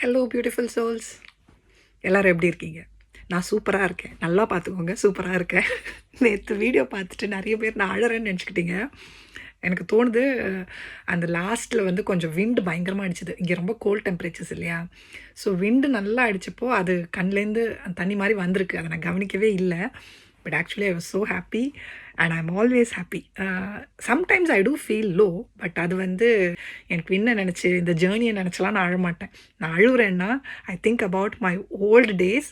Hello beautiful souls, எல்லோரும் எப்படி இருக்கீங்க? நான் சூப்பராக இருக்கேன். நல்லா பார்த்துக்கோங்க, சூப்பராக இருக்கேன். நேற்று வீடியோ பார்த்துட்டு நிறைய பேர் நான் அழறேன்னு நினச்சிக்கிட்டீங்க. எனக்கு தோணுது, அந்த லாஸ்ட்டில் வந்து கொஞ்சம் விண்டு பயங்கரமாக அடிச்சுது. இங்கே ரொம்ப கோல்ட் டெம்பரேச்சர்ஸ் இல்லையா? ஸோ விண்டு நல்லா அடித்தப்போ அது கண்லேருந்து தண்ணி மாதிரி வந்திருக்கு. அதை நான் கவனிக்கவே இல்லை. But actually I was so happy and I'm always happy. Sometimes I do feel low, but அது வந்து எனக்கு என்ன நினச்சி இந்த ஜேர்னியை நினச்சலாம் நான் அழமாட்டேன். நான் அழுகுறேன்னா I think about my old days.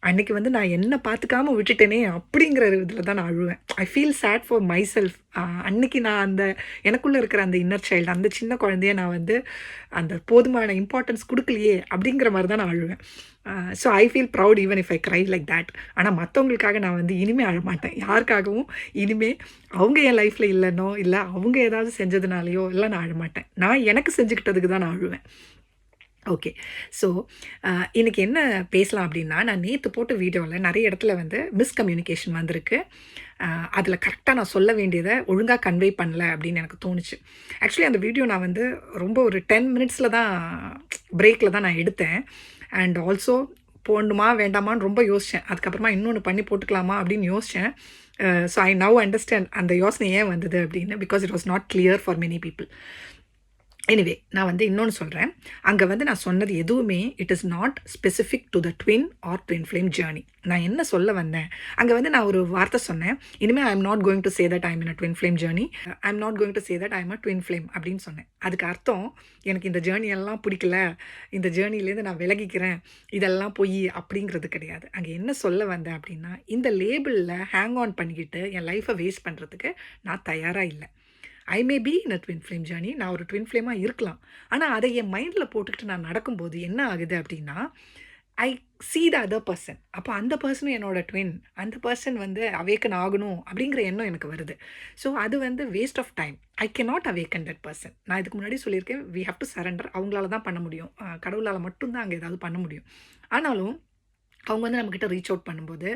அன்றைக்கி வந்து நான் என்ன பார்த்துக்காமல் விட்டுட்டேனே அப்படிங்கிற இதில் தான் நான் அழுவேன். I feel sad for my self. அன்றைக்கி நான் அந்த எனக்குள்ளே இருக்கிற அந்த இன்னர் சைல்டு, அந்த சின்ன குழந்தைய நான் வந்து அந்த போதுமான இம்பார்ட்டன்ஸ் கொடுக்கலையே அப்படிங்கிற மாதிரி தான் நான் அழுவேன். So I feel proud even if I cry like that. ஆனால் மற்றவங்களுக்காக நான் வந்து இனிமேல் அழமாட்டேன். யாருக்காகவும் இனிமேல் அவங்க என் லைஃப்பில் இல்லைன்னோ இல்லை அவங்க ஏதாவது செஞ்சதுனாலையோ இல்லை நான் அழமாட்டேன். நான் எனக்கு செஞ்சுக்கிட்டதுக்கு தான் நான் அழுவேன். ஓகே. ஸோ இன்றைக்கி என்ன பேசலாம் அப்படின்னா, நான் நேற்று போட்ட வீடியோவில் நிறைய இடத்துல வந்து மிஸ்கம்யூனிகேஷன் வந்திருக்கு. அதில் கரெக்டாக நான் சொல்ல வேண்டியதை ஒழுங்காக கன்வே பண்ணல அப்படின்னு எனக்கு தோணுச்சு. ஆக்சுவலி அந்த வீடியோ நான் வந்து ரொம்ப ஒரு 10 மினிட்ஸில் தான் பிரேக்கில் தான் நான் எடுத்தேன். அண்ட் ஆல்சோ போடணுமா வேண்டாமான்னு ரொம்ப யோசித்தேன். அதுக்கப்புறமா இன்னொன்று பண்ணி போட்டுக்கலாமா அப்படின்னு யோசித்தேன். ஸோ ஐ நவ் அண்டர்ஸ்டாண்ட் அந்த யோசனை ஏன் வந்தது அப்படின்னு. Because it was not clear for many people. Anyway, நான் வந்து இன்னொன்று சொல்கிறேன். அங்கே வந்து நான் சொன்னது எதுவுமே it is not specific to the twin or twin flame journey. நான் என்ன சொல்ல வந்தேன், அங்கே வந்து நான் ஒரு வார்த்தை சொன்னேன். இனிமேல் I am not going to say that I am in a twin flame journey, I am not going to say that I am a twin flame அப்படின்னு சொன்னேன். அதுக்கு அர்த்தம் எனக்கு இந்த ஜேர்னியெல்லாம் பிடிக்கல, இந்த ஜேர்னிலேருந்து நான் விலகிக்கிறேன், இதெல்லாம் போய் அப்படிங்கிறது கிடையாது. அங்கே என்ன சொல்ல வந்தேன் அப்படின்னா, இந்த லேபிளில் ஹேங் ஆன் பண்ணிக்கிட்டு என் லைஃப்பை வேஸ்ட் பண்ணுறதுக்கு நான் தயாராக இல்லை. I may be in a twin flame journey, நான் ஒரு ட்வின் ஃப்ளேமாக இருக்கலாம். ஆனால் அதை என் மைண்டில் போட்டுக்கிட்டு நான் நடக்கும்போது என்ன ஆகுது அப்படின்னா, ஐ சீ த அதர் பர்சன். அப்போ அந்த பர்சனும் என்னோட ட்வின், அந்த பர்சன் வந்து அவேக்கன் ஆகணும் அப்படிங்கிற எண்ணம் எனக்கு வருது. ஸோ அது வந்து waste of time. I can not awaken that person. நான் இதுக்கு முன்னாடி சொல்லியிருக்கேன், வி ஹவ் டு சரண்டர். அவங்களால தான் பண்ண முடியும், கடவுளால் மட்டும்தான் அங்கே ஏதாவது பண்ண முடியும். ஆனாலும் அவங்க வந்து நம்மக்கிட்ட ரீச் அவுட் பண்ணும்போது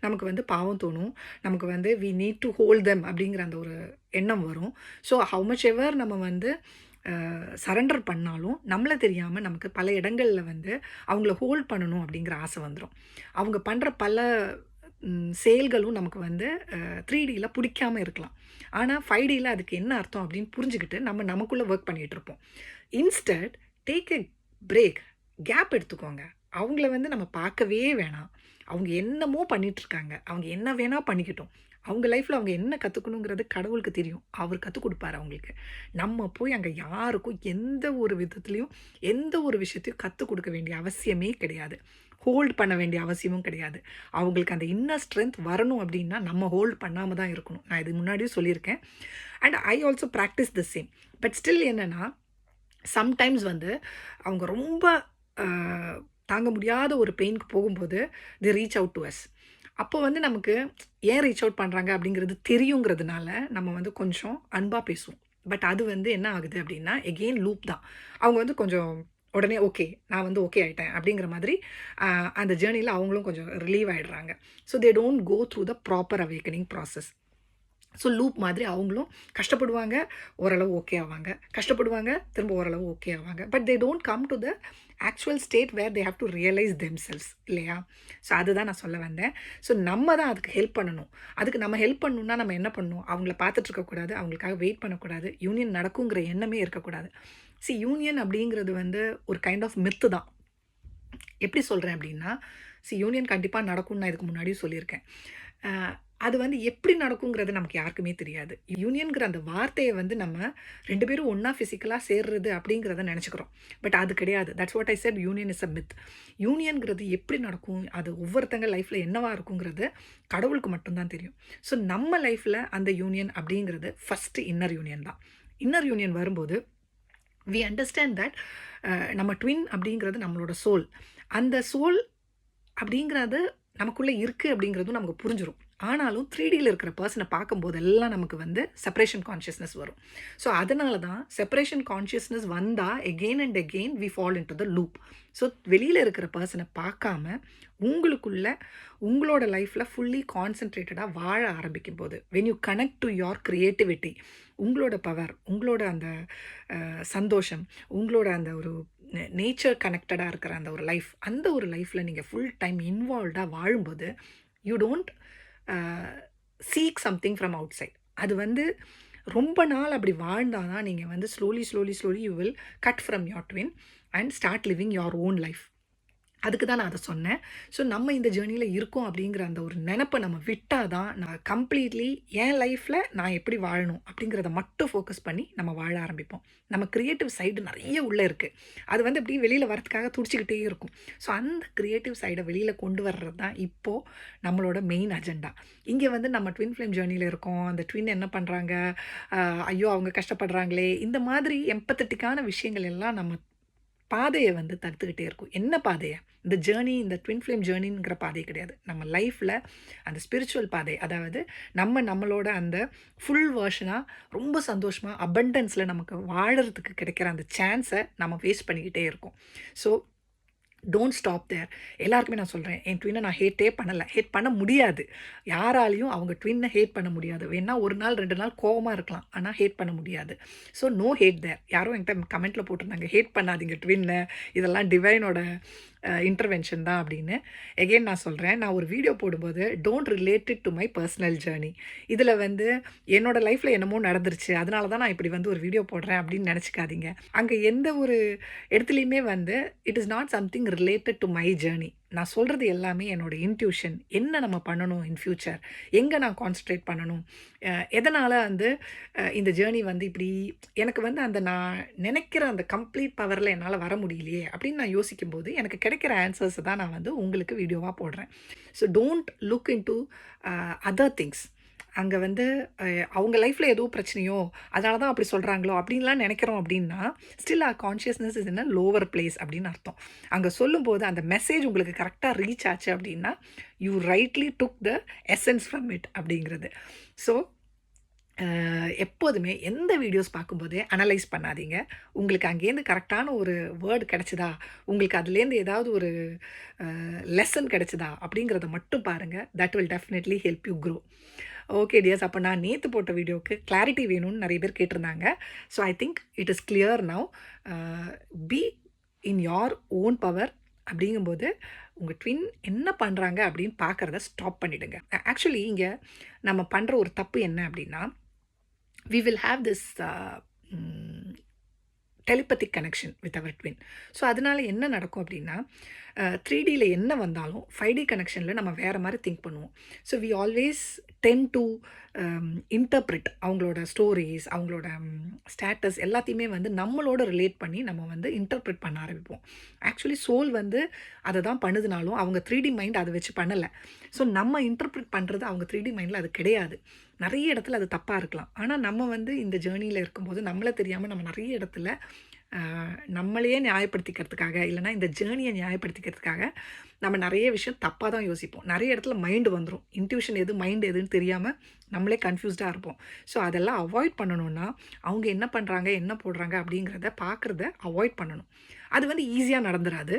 நமக்கு வந்து பாவம் தோணும். நமக்கு வந்து we need to hold them அப்படிங்கிற அந்த ஒரு எண்ணம் வரும். ஸோ ஹவு மச் எவர் நம்ம வந்து சரண்டர் பண்ணாலும் நம்மளை தெரியாமல் நமக்கு பல இடங்களில் வந்து அவங்கள ஹோல்ட் பண்ணணும் அப்படிங்கிற ஆசை வந்துடும். அவங்க பண்ணுற பல செயல்களும் நமக்கு வந்து 3Dயில் பிடிக்காமல் இருக்கலாம். ஆனால் 5Dயில் அதுக்கு என்ன அர்த்தம் அப்படின்னு புரிஞ்சுக்கிட்டு நமக்குள்ளே ஒர்க் பண்ணிகிட்ருப்போம். Instead take a break, gap எடுத்துக்கோங்க. அவங்கள வந்து நம்ம பார்க்கவே வேணாம். அவங்க என்னமோ பண்ணிகிட்ருக்காங்க, அவங்க என்ன வேணால் பண்ணிக்கிட்டோம். அவங்க லைஃப்பில் அவங்க என்ன கற்றுக்கணுங்கிறது கடவுளுக்கு தெரியும். அவர் கற்றுக் கொடுப்பார் அவங்களுக்கு. நம்ம போய் அங்கே யாருக்கும் எந்த ஒரு விதத்துலேயும் எந்த ஒரு விஷயத்தையும் கற்றுக் கொடுக்க வேண்டிய அவசியமே கிடையாது. ஹோல்ட் பண்ண வேண்டிய அவசியமும் கிடையாது. அவங்களுக்கு அந்த இன்னர் ஸ்ட்ரென்த் வரணும் அப்படின்னா நம்ம ஹோல்ட் பண்ணாமல் தான் இருக்கணும். நான் இது முன்னாடியும் சொல்லியிருக்கேன். And I also practice the same. But still என்னென்னா, சம்டைம்ஸ் வந்து அவங்க ரொம்ப தாங்க முடியாத ஒரு பெயினுக்கு போகும்போது தி ரீச் அவுட் டு அஸ். அப்போ வந்து நமக்கு ஏன் ரீச் அவுட் பண்ணுறாங்க அப்படிங்கிறது தெரியுங்கிறதுனால நம்ம வந்து கொஞ்சம் அன்பாக பேசுவோம். பட் அது வந்து என்ன ஆகுது அப்படின்னா, எகெயின் லூப் தான். அவங்க வந்து கொஞ்சம் உடனே ஓகே, நான் வந்து ஓகே ஆகிட்டேன் அப்படிங்கிற மாதிரி அந்த ஜேர்னியில் அவங்களும் கொஞ்சம் ரிலீவ் ஆகிடுறாங்க. So they don't go through the proper awakening process. So loop மாதிரி அவங்களும் கஷ்டப்படுவாங்க, ஓரளவு ஓகே ஆவாங்க, கஷ்டப்படுவாங்க, திரும்ப ஓரளவு ஓகே ஆவாங்க. But they don't come to the actual state where they have to realise themselves, இல்லையா? ஸோ அதுதான் நான் சொல்ல வந்தேன். ஸோ நம்ம தான் அதுக்கு ஹெல்ப் பண்ணணும். அதுக்கு நம்ம ஹெல்ப் பண்ணணுன்னா நம்ம என்ன பண்ணணும்? அவங்கள பார்த்துட்டு இருக்கக்கூடாது, அவங்களுக்காக வெயிட் பண்ணக்கூடாது, யூனியன் நடக்குங்கிற எண்ணமே இருக்கக்கூடாது. யூனியன் அப்படிங்கிறது வந்து ஒரு கைண்ட் ஆஃப் மித்து தான். எப்படி சொல்கிறேன் அப்படின்னா, யூனியன் கண்டிப்பாக நடக்கும்னு நான் இதுக்கு முன்னாடியும் சொல்லியிருக்கேன். அது வந்து எப்படி நடக்குங்கிறது நமக்கு யாருக்குமே தெரியாது. யூனியன்கிற அந்த வார்த்தையை வந்து நம்ம 2 பேரும் ஒன்றா ஃபிசிக்கலாக சேர்றது அப்படிங்கிறத நினச்சிக்கிறோம். பட் அது கிடையாது. That's what I said, union is a myth. யூனியன்கிறது எப்படி நடக்கும், அது ஒவ்வொருத்தங்க லைஃப்பில் என்னவாக இருக்குங்கிறது கடவுளுக்கு மட்டும்தான் தெரியும். ஸோ நம்ம லைஃப்பில் அந்த யூனியன் அப்படிங்கிறது ஃபஸ்ட்டு இன்னர் யூனியன் தான். இன்னர் யூனியன் வரும்போது வி அண்டர்ஸ்டாண்ட் தட் நம்ம ட்வின் அப்படிங்கிறது நம்மளோட சோல். அந்த சோல் அப்படிங்கிறது நமக்குள்ளே இருக்குது அப்படிங்கிறதும் நமக்கு புரிஞ்சிடும். ஆனாலும் 3Dயில் இருக்கிற பர்சனை பார்க்கும்போதெல்லாம் நமக்கு வந்து செப்பரேஷன் கான்ஷியஸ்னஸ் வரும். ஸோ அதனால தான் செப்பரேஷன் கான்ஷியஸ்னஸ் வந்தால் again and again we fall into the loop. So வெளியில் இருக்கிற பர்சனை பார்க்காம உங்களுக்குள்ள உங்களோட லைஃப்பில் ஃபுல்லி கான்சன்ட்ரேட்டடாக வாழ ஆரம்பிக்கும் போது, when you connect to your creativity, உங்களோட பவர், உங்களோட அந்த சந்தோஷம், உங்களோட அந்த ஒரு நேச்சர் கனெக்டடாக இருக்கிற அந்த ஒரு லைஃப், அந்த ஒரு லைஃப்பில் நீங்கள் ஃபுல் டைம் இன்வால்வ்டாக வாழும்போது you don't seek something from outside. அது வந்து ரொம்ப நாள் அப்படி வாழ்ந்தால் தான் நீங்கள் வந்து slowly you will cut from your twin and start living your own life. அதுக்கு தான் நான் அதை சொன்னேன். ஸோ நம்ம இந்த ஜேர்னியில் இருக்கோம் அப்படிங்கிற அந்த ஒரு நினப்பை நம்ம விட்டால் தான் நான் கம்ப்ளீட்லி என் லைஃப்பில் நான் எப்படி வாழணும் அப்படிங்கிறத மட்டும் ஃபோக்கஸ் பண்ணி நம்ம வாழ ஆரம்பிப்போம். நம்ம க்ரியேட்டிவ் சைடு நிறைய உள்ளே இருக்குது. அது வந்து அப்படியே வெளியில் வரதுக்காக துடிச்சிக்கிட்டே இருக்கும். ஸோ அந்த க்ரியேட்டிவ் சைடை வெளியில் கொண்டு வர்றது தான் இப்போது நம்மளோட மெயின் அஜெண்டா. இங்கே வந்து நம்ம ட்வின் ஃப்ளேம் ஜேர்னியில் இருக்கோம். அந்த ட்வின் என்ன பண்ணுறாங்க, ஐயோ அவங்க கஷ்டப்படுறாங்களே, இந்த மாதிரி எம்பத்தட்டிக்கான விஷயங்கள் எல்லாம் நம்ம பாதையை வந்து தடுத்துக்கிட்டே இருக்கும். என்ன பாதையை? இந்த ஜேர்னி, இந்த ட்வின் ஃப்ளேம் ஜேர்னிங்கிற பாதை கிடையாது. நம்ம லைஃப்பில் அந்த ஸ்பிரிச்சுவல் பாதை, அதாவது நம்மளோட அந்த ஃபுல் வேர்ஷனாக ரொம்ப சந்தோஷமாக அபண்டன்ஸில் நமக்கு வாழறதுக்கு கிடைக்கிற அந்த சான்ஸை நம்ம வேஸ்ட் பண்ணிக்கிட்டே இருக்கோம். So don't stop there. எல்லாருக்குமே நான் சொல்கிறேன், என் ட்வின்னை நான் ஹேட்டே பண்ணலை, ஹேட் பண்ண முடியாது. யாராலையும் அவங்க ட்வின்னை ஹேட் பண்ண முடியாது. வேணா ஒரு நாள் 2 நாள் கோவமாக இருக்கலாம், ஆனால் ஹேட் பண்ண முடியாது. So no hate there. யாரும் என்கிட்ட கமெண்ட்டில் போட்டிருந்தாங்க, ஹேட் பண்ணாதீங்க ட்வின்னை, இதெல்லாம் டிவைனோட இன்டர்வென்ஷன் தான் அப்படின்னு. எகெயின் நான் சொல்கிறேன், நான் ஒரு வீடியோ போடும்போது don't related to my personal journey. இதில் வந்து என்னோடய லைஃப்பில் என்னமோ நடந்துருச்சு, அதனால தான் நான் இப்படி வந்து ஒரு வீடியோ போடுறேன் அப்படின்னு நினச்சிக்காதீங்க. அங்கே எந்த ஒரு இடத்துலையுமே வந்து it is not something related to my journey. நான் சொல்கிறது எல்லாமே என்னோடய இன்ட்யூஷன். என்ன நம்ம பண்ணணும் இன் ஃப்யூச்சர், எங்கே நான் கான்சன்ட்ரேட் பண்ணணும், எதனால் வந்து இந்த ஜேர்னி வந்து இப்படி எனக்கு வந்து அந்த நான் நினைக்கிற அந்த கம்ப்ளீட் பவரில் என்னால் வர முடியலையே அப்படின்னு நான் யோசிக்கும்போது எனக்கு கிடைக்கிற ஆன்சர்ஸை தான் நான் வந்து உங்களுக்கு வீடியோவாக போடுறேன். So don't look in to other things. அங்கே வந்து அவங்க லைஃப்பில் ஏதோ பிரச்சனையோ அதனால தான் அப்படி சொல்கிறாங்களோ அப்படின்லாம் நினைக்கிறோம் அப்படின்னா still our consciousness is in a lower place அப்படின்னு அர்த்தம். அங்கே சொல்லும்போது அந்த மெசேஜ் உங்களுக்கு கரெக்டாக ரீச் ஆச்சு அப்படின்னா you rightly took the essence from it அப்படிங்கிறது. ஸோ எப்போதுமே எந்த வீடியோஸ் பார்க்கும்போதே அனலைஸ் பண்ணாதீங்க. உங்களுக்கு அங்கேருந்து கரெக்டான ஒரு வேர்டு கிடச்சிதா, உங்களுக்கு அதுலேருந்து ஏதாவது ஒரு லெசன் கிடச்சிதா அப்படிங்கிறத மட்டும் பாருங்கள். That will definitely help you grow. Okay tears, அப்போ நான் நேற்று போட்ட வீடியோவுக்கு கிளாரிட்டி வேணும்னு நிறைய பேர் கேட்டிருந்தாங்க. So I think it is clear now. Be in your own power அப்படிங்கும்போது உங்கள் ட்வின் என்ன பண்ணுறாங்க அப்படின்னு பார்க்குறத ஸ்டாப் பண்ணிவிடுங்க. ஆக்சுவலி இங்கே நம்ம பண்ணுற ஒரு தப்பு என்ன அப்படின்னா, we will have this telepathic connection with our twin. So அதனால் என்ன நடக்கும் அப்படின்னா 3Dயில் என்ன வந்தாலும் 5D கனெக்ஷனில் நம்ம வேறு மாதிரி திங்க் பண்ணுவோம். So we always tend to interpret அவங்களோட ஸ்டோரிஸ், அவங்களோட ஸ்டேட்டஸ் எல்லாத்தையுமே வந்து நம்மளோட ரிலேட் பண்ணி நம்ம வந்து இன்டர்ப்ரிட் பண்ண ஆரம்பிப்போம். ஆக்சுவலி சோல் வந்து அதை தான் பண்ணுதுனாலும் அவங்க 3D மைண்ட் அதை வச்சு பண்ணலை. ஸோ நம்ம இன்டர்ப்ரிட் பண்ணுறது அவங்க 3D மைண்டில் அது கிடையாது. நிறைய இடத்துல அது தப்பாக இருக்கலாம். ஆனால் நம்ம வந்து இந்த ஜேர்னியில் இருக்கும்போது நம்மளே தெரியாமல் நம்ம நிறைய இடத்துல நம்மளையே நியாயப்படுத்திக்கிறதுக்காக, இல்லைனா இந்த ஜேர்னியை நியாயப்படுத்திக்கிறதுக்காக நம்ம நிறைய விஷயம் தப்பாக தான் யோசிப்போம். நிறைய இடத்துல மைண்டு வந்துடும். இன்ட்யூஷன் எது மைண்டு எதுன்னு தெரியாமல் நம்மளே கன்ஃபியூஸ்டாக இருப்போம். ஸோ அதெல்லாம் அவாய்ட் பண்ணணுன்னா அவங்க என்ன பண்ணுறாங்க, என்ன போடுறாங்க அப்படிங்கிறத பார்க்குறத அவாய்ட் பண்ணணும். அது வந்து ஈஸியாக நடந்துடாது.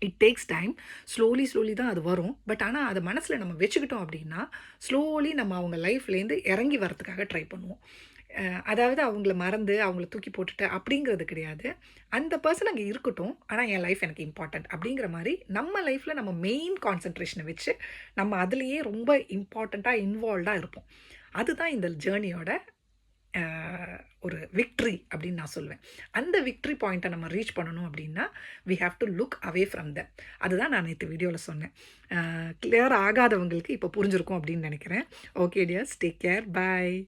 It takes time. ஸ்லோலி தான் அது வரும். பட் ஆனால் அதை மனசில் நம்ம வச்சுக்கிட்டோம் அப்படின்னா ஸ்லோலி நம்ம அவங்க லைஃப்லேருந்து இறங்கி வரத்துக்காக ட்ரை பண்ணுவோம். அதாவது அவங்கள மறந்து அவங்கள தூக்கி போட்டுட்டு அப்படிங்கிறது கிடையாது. அந்த பர்சன் அங்கே இருக்கட்டும், ஆனால் என் லைஃப் எனக்கு இம்பார்ட்டண்ட் அப்படிங்கிற மாதிரி நம்ம லைஃப்பில் நம்ம மெயின் கான்சன்ட்ரேஷனை வச்சு நம்ம அதுலேயே ரொம்ப இம்பார்ட்டண்ட்டாக இன்வால்வ்டாக இருப்போம். அதுதான் இந்த ஜேர்னியோட ஒரு விக்ட்ரி அப்படின்னு நான் சொல்லுவேன். அந்த விக்ட்ரி பாயிண்ட்டை நம்ம ரீச் பண்ணணும் அப்படின்னா we have to look away from that. அதுதான் நான் நேற்று வீடியோவில் சொன்னேன். கிளியர் ஆகாதவங்களுக்கு இப்போ புரிஞ்சிருக்கும் அப்படின்னு நினைக்கிறேன். ஓகே டியர்ஸ், டேக் கேர், பாய்.